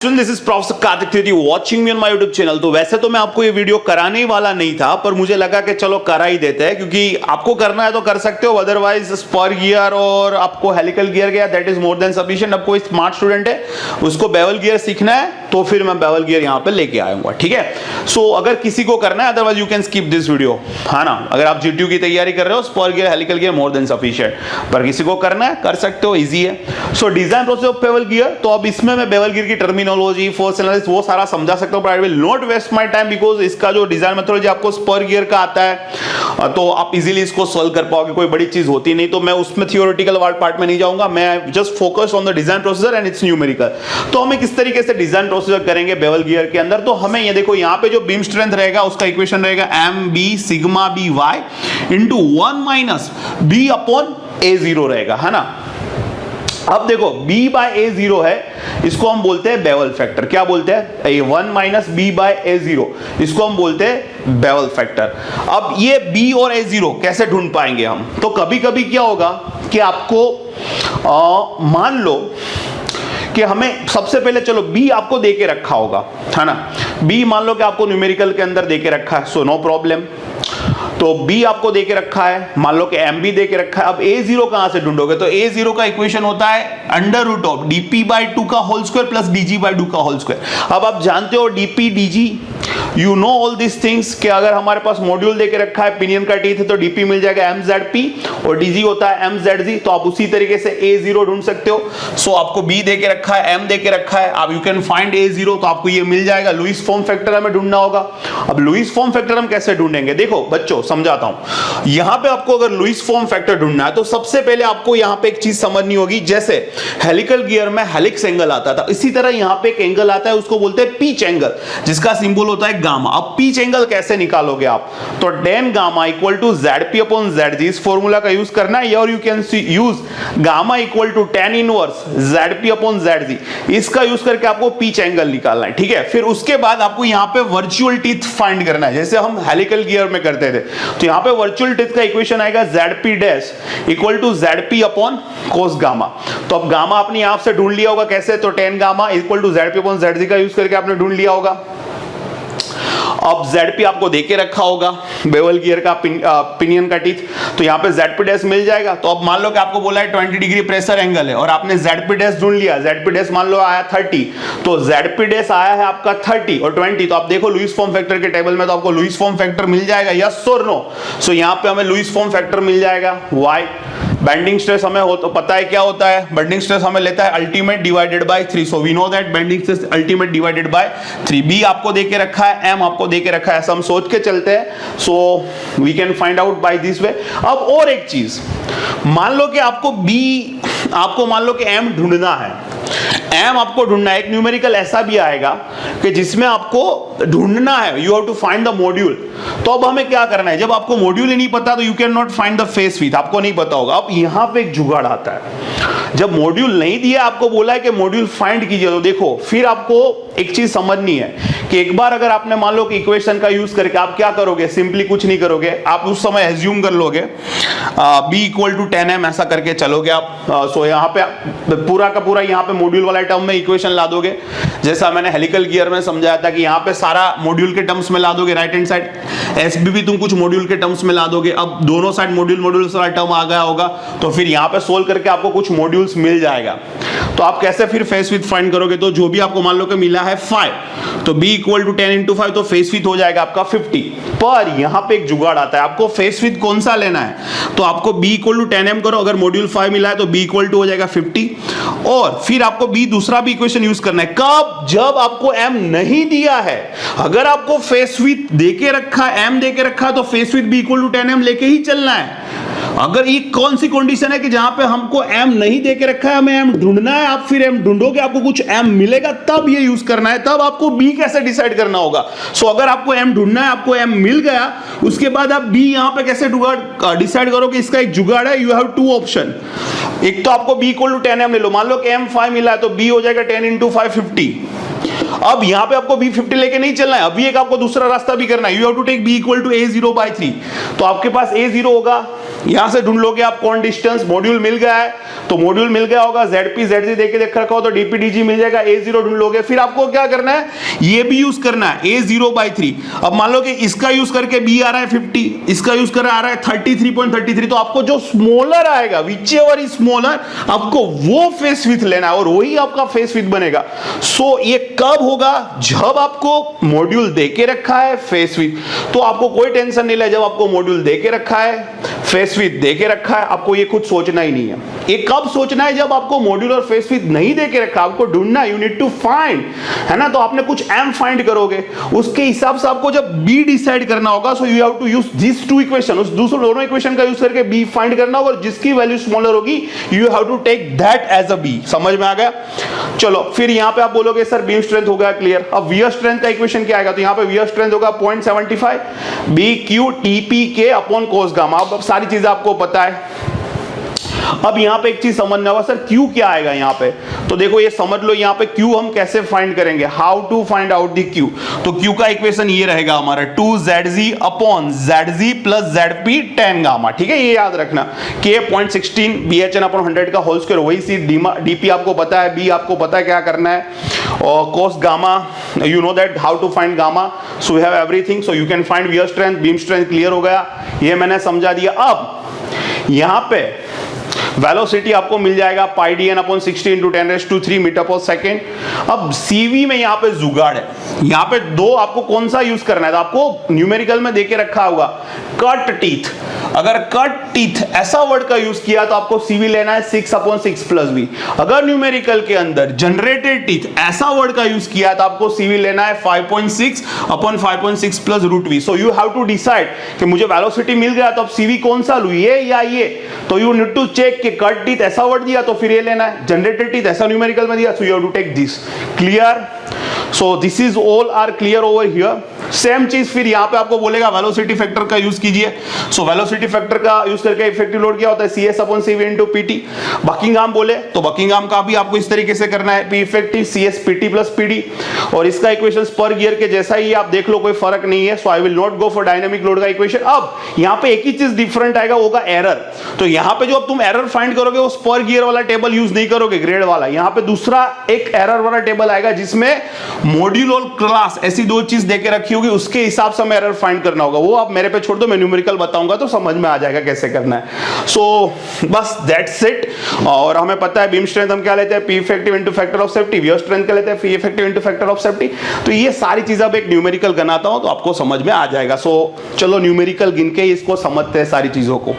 This is professor Kartik watching me on my YouTube channel. तो वैसे तो मैं आपको ये वीडियो कराने ही वाला नहीं था, पर मुझे लगा कि चलो करा ही देते हैं, क्योंकि आपको करना है तो कर सकते हो, अदरवाइज स्पर गियर और आपको हेलिकल गियर गया that is more than sufficient. अब कोई स्मार्ट स्टूडेंट है उसको बेवल गियर सीखना है तो फिर मैं बेवल गियर यहाँ पे लेके आऊंगा, ठीक है। सो अगर किसी को करना है otherwise you can skip this video, है ना। अगर आप जीटीयू की तैयारी कर रहे हो spur gear helical gear more than sufficient, पर किसी को करना है कर सकते हो, इजी है। So design process of bevel gear, तो अब इसमें मैं बेवल गियर की टर्मिनोलॉजी फोर्स एनालिसिस वो सारा समझा सकता हूं, but I will not waste my time because इसका जो डिजाइन मेथोडोलॉजी आपको स्पर गियर का आता है तो आप इजीली इसको सॉल्व कर पाओगे, कोई बड़ी चीज होती नहीं। तो मैं उसमें थियोरेटिकल पार्ट में नहीं जाऊंगा, मैं just focus on the design procedure and it's numerical. तो हमें किस तरीके से डिजाइन प्रोसीजर करेंगे बेवल गियर के अंदर, तो हमें ये देखो यहाँ पे जो बीम स्ट्रेंथ रहेगा उसका इक्वेशन रहेगा M B sigma B Y into 1 minus B upon A zero रहेगा, है ना। अब देखो b बाय ए जीरो है, इसको हम बोलते हैं बेवल फैक्टर। क्या बोलते हैं? ए 1 माइनस बी बाय ए जीरो, इसको हम बोलते हैं बेवल फैक्टर। अब ये b और ए जीरो कैसे ढूंढ पाएंगे हम? तो कभी कभी क्या होगा कि आपको मान लो कि हमें सबसे पहले, चलो b आपको दे के रखा होगा, है ना। b मान लो कि आपको न्यूमेरिकल के अंदर दे के रखा है, सो नो प्रॉब्लम। तो b आपको दे के रखा है, मान लो कि m भी दे के रखा है। अब a0 कहां से ढूंढोगे? तो a0 का इक्वेशन होता है अंडर रूट ऑफ dp/2 का होल स्क्वायर प्लस dg/2 का होल स्क्वायर। अब आप जानते हो dp dg, you know all this things, कि अगर हमारे पास मॉड्यूल दे के रखा है पिनियन का टीथ है तो dp मिल जाएगा mzp और dg होता है mzg। तो आप उसी तरीके से a0 ढूंढ सकते हो। सो आपको b दे के रखा है, m दे के रखा है, आप यू कैन फाइंड a0, तो आपको ये मिल जाएगा। लुईस फॉर्म फैक्टर हमें ढूंढना होगा। अब लुईस फॉर्म फैक्टर हम कैसे ढूंढेंगे? देखो बच्चों समझाता हूं। यहां पे आपको अगर लुईस फॉर्म फैक्टर ढूंढना है तो सबसे पहले आपको यहां पे एक चीज समझनी होगी। जैसे हेलिकल गियर में हेलिक्स एंगल आता था, इसी तरह यहां पे एक एंगल आता है, उसको बोलते हैं पिच एंगल, जिसका सिंबल होता है गामा। अब पिच एंगल कैसे निकालोगे आप? तो tan gamma equal to ZP upon ZG, इस फॉर्मूला का यूज करना है, और you can use gamma equal to tan inverse ZP upon ZG, इसका यूज करके आपको पिच एंगल निकालना है, ठीक है। फिर उसके बाद आपको यहां पे वर्चुअल टीथ फाइंड करना है, जैसे हम हेलिकल गियर में करते थे। तो यहां पे वर्चुअल टीथ का इक्वेशन आएगा ZP dash equal to ZP upon cos gamma. तो अब गामा आपने यहां से ढूंढ लिया होगा, कैसे? तो tan gamma equal to ZP upon ZG का यूज करके आपने ढूंढ लिया होगा। अब ZP आपको देके रखा होगा बेवल गियर का पिनियन का टीथ, तो यहाँ पे ZP डैश मिल जाएगा। तो अब मान लो कि आपको बोला है 20 डिग्री प्रेशर एंगल है और आपने ZP डैश ढूंढ लिया। ZP डैश मान लो आया 30, तो ZP डैश आया है आपका 30 और 20, तो आप देखो लुईस फॉर्म फैक्टर के टेबल में, तो आपको लुईस फॉर्म फैक्टर मिल जाएगा, यस और नो। सो यहाँ पे हमें लुईस फॉर्म फैक्टर मिल जाएगा। वाई? बेंडिंग स्ट्रेस हमें हो तो पता है क्या होता है, बेंडिंग स्ट्रेस हमें लेता है ultimate divided by 3, so we know that bending stress ultimate divided by 3। B आपको देके रखा है, एम आपको देके रखा है, ऐसा हम सोच के चलते हैं, so we can find out by this way. अब और एक चीज, मान लो कि आपको मान लो कि एम ढूंढना है, एम आपको ढूंढना है। एक न्यूमेरिकल ऐसा भी आएगा कि जिसमें आपको ढूंढना है, you have to find the module. तो अब हमें क्या करना है? जब आपको मॉड्यूल ही नहीं पता तो you can not find the face width, आपको नहीं पता होगा। अब यहां पे एक जुगाड़ आता है, जब मॉड्यूल नहीं दिया, आपको बोला है कि मॉड्यूल फाइंड कीजिए, तो देखो फिर आपको एक चीज समझनी है कि एक बार अगर आपने मान लो कि इक्वेशन का यूज करके आप क्या करोगे, सिंपली कुछ नहीं करोगे, आप उस समय एज्यूम कर लोगे b इक्वल टू 10m, ऐसा करके चलोगे आप। सो यहाँ पे पूरा का पूरा यहाँ पे मॉड्यूल वाला टर्म में इक्वेशन ला दोगे, जैसा मैंने हेलिकल गियर में समझाया था कि यहाँ पे सारा मॉड्यूल के टर्म्स में ला दोगे, राइट हैंड साइड SB भी तुम कुछ मॉड्यूल के टर्म्स में ला दोगे। अब दोनों साइड मॉड्यूल सारा टर्म आ गया होगा, तो फिर यहाँ पे सोल्व करके आपको कुछ मॉड्यूल्स मिल जाएगा। तो आप कैसे फिर फेस विड्थ फाइंड करोगे? तो जो भी आपको मान लो कि मिला है 5, तो b इक्वल टू 10 इंटू 5, तो फेस विड्थ हो जाएगा आपका 50। पर यहाँ पे एक जुगाड़ आता है, आपको फेस विड्थ कौन सा लेना है? तो आपको b इक्वल टू 10m करो, अगर मॉड्यूल 5 मिला है तो b इक्वल टू हो जाएगा 50, और फिर आपको b दूसरा भी इक्वेशन यूज करना है। कब? जब आपको m नहीं दिया है। अगर आपको फेस विड्थ देके रखा है, m देके रखा है, तो face width b equal to 10m लेके ही चलना है। अगर ये कौन सी कंडीशन है कि जहां पे हमको m नहीं देके रखा है, हमें m ढूंढना है, आप फिर m ढूंढोगे, आपको कुछ m मिलेगा, तब ये यूज करना है। तब आपको b कैसे डिसाइड करना होगा? सो अगर आपको m ढूंढना है, आपको m मिल गया, उसके बाद आप b यहां पे कैसे डिसाइड करोगे? इसका एक जुगाड़ है, यू हैव 2 ऑप्शन। एक तो आपको b इक्वल टू 10m ले लो, मान लो कि m 5 मिला है, तो b हो जाएगा 10 इंटू 5 50। अब यहां पे आपको b 50 लेके नहीं चलना है, अभी एक आपको दूसरा रास्ता भी करना है, you have to take b equal to a0 by 3। तो आपके पास a0 होगा यहां से ढूंढ लोगे आप कौन डिस्टेंस, मॉड्यूल मिल गया है तो मॉड्यूल मिल गया होगा, ZP ZG देके देख रखा हो तो DPDG मिल जाएगा, A0 ढूंढ लोगे। फिर आपको क्या करना है, ये भी यूज करना है, A0/3। अब मान लो कि इसका यूज करके B आ रहा है 50, इसका यूज कर आ रहा है 33.33, तो आपको जो स्मॉलर आएगा, विच एवर इज स्मॉलर, आपको वो फेस विड्थ लेना है और वही आपका फेस विड्थ बनेगा। सो ये कब होगा, जब आपको मॉड्यूल देके रखा है फेस विड्थ, तो आपको कोई टेंशन नहीं ले, जब आपको मॉड्यूल देके रखा है, फेस विड्थ देके रखा है, आपको ये खुद सोचना ही नहीं है। ये कब सोचना है, जब आपको मॉड्यूल और फेस विड्थ नहीं देके रखा, आपको ढूंढना है, यू नीड टू फाइंड, है ना। तो आपने कुछ m फाइंड करोगे, उसके हिसाब से आपको जब b डिसाइड करना होगा, so you have to use this two equation, उस दूसरे दोनों इक्वेशन का यूज करके b फाइंड करना होगा, और जिसकी वैल्यू स्मॉलर होगी you have to take that as a b। समझ में आ गया। चलो फिर यहां पे आप बोलोगे सर बीम स्ट्रेंथ हो गया क्लियर। अब वियर स्ट्रेंथ का इक्वेशन क्या आएगा, तो यहां पे वियर स्ट्रेंथ होगा 0.75 BQ TPK upon cos gamma. अब सारी चीजें आपको पता है। अब यहां पे एक चीज समझना होगा, सर Q क्या आएगा यहां पे, तो देखो ये समझ लो यहां पे Q हम कैसे फाइंड करेंगे, how to find out the Q। तो Q का इक्वेशन ये रहेगा हमारा 2ZG upon ZG plus ZP tan gamma, ठीक है, ये याद रखना। K 0.16 BHN अपॉन 100 का होल स्क्वायर, वही सी DP आपको पता है, B आपको पता है क्या करना है, और cos gamma you know that how to find gamma, so you have everything, so you can find wear strength, beam strength, clear हो गया, ये मैंने समझा दिया। अब यहां पे वेलोसिटी आपको मिल जाएगा pi D N upon 60 into 10⁻³ metre पर सेकेंड। अब सीवी में यहाँ पे जुगाड़ है, यहाँ पे दो आपको कौन सा यूज करना है, तो आपको न्यूमेरिकल में देके रखा होगा कट टीथ। अगर कट टीथ ऐसा वर्ड का यूज किया तो आपको सीवी लेना है 6/6 प्लस बी। अगर न्यूमेरिकल के अंदर जनरेटेड टीथ ऐसा वर्ड का यूज किया तो आपको सीवी लेना है 5.6 upon 5.6 plus √v। So you have to decide कि मुझे वेलोसिटी मिल गया तो अब सीवी कौन सा लूं, ये या ये। तो यू नीड टू चेक कि कट टीथ ऐसा वर्ड दिया तो फिर ये लेना है, जनरेटेड टीथ ऐसा न्यूमेरिकल में दिया, so you have to take this. Clear. So this is all are clear over here. Same चीज फिर यहां पे आपको बोलेगा वेलोसिटी फैक्टर का यूज कीजिए। सो वेलोसिटी फैक्टर का यूज करके इफेक्टिव लोड क्या होता है, CS/CV इंटू PT। बकिंगहाम बोले तो बकिंगहाम का भी आपको इस तरीके से करना है, P effective CS PT plus PD। और इसका इक्वेशन पर गियर के जैसा ही आप देख लो, कोई फर्क नहीं है। So I will not go for dynamic load का इक्वेशन। अब यहां पे एक ही चीज डिफरेंट आएगा, होगा एरर। तो यहां पे जो अब तुम एरर फाइंड करोगे वो पर गियर वाला टेबल यूज नहीं करोगे, ग्रेड वाला। यहां पे दूसरा एक एरर वाला टेबल आएगा जिसमें मॉड्यूल और क्लास ऐसी दो चीज देके रखी होगी, उसके हिसाब से हमें एरर फाइंड करना होगा। वो आप मेरे पे छोड़ दो, मैं न्यूमेरिकल बताऊंगा तो समझ में आ जाएगा कैसे करना है। सो बस दैट्स इट। और हमें पता है बीम स्ट्रेंथ हम क्या लेते हैं, P effective into factor of safety. Wear strength क्या लेते हैं, P effective into factor of safety. तो ये सारी चीजें अब एक न्यूमेरिकल गनाता हूं तो आपको समझ में आ जाएगा। सो चलो न्यूमेरिकल गिन के इसको समझते हैं सारी चीजों को।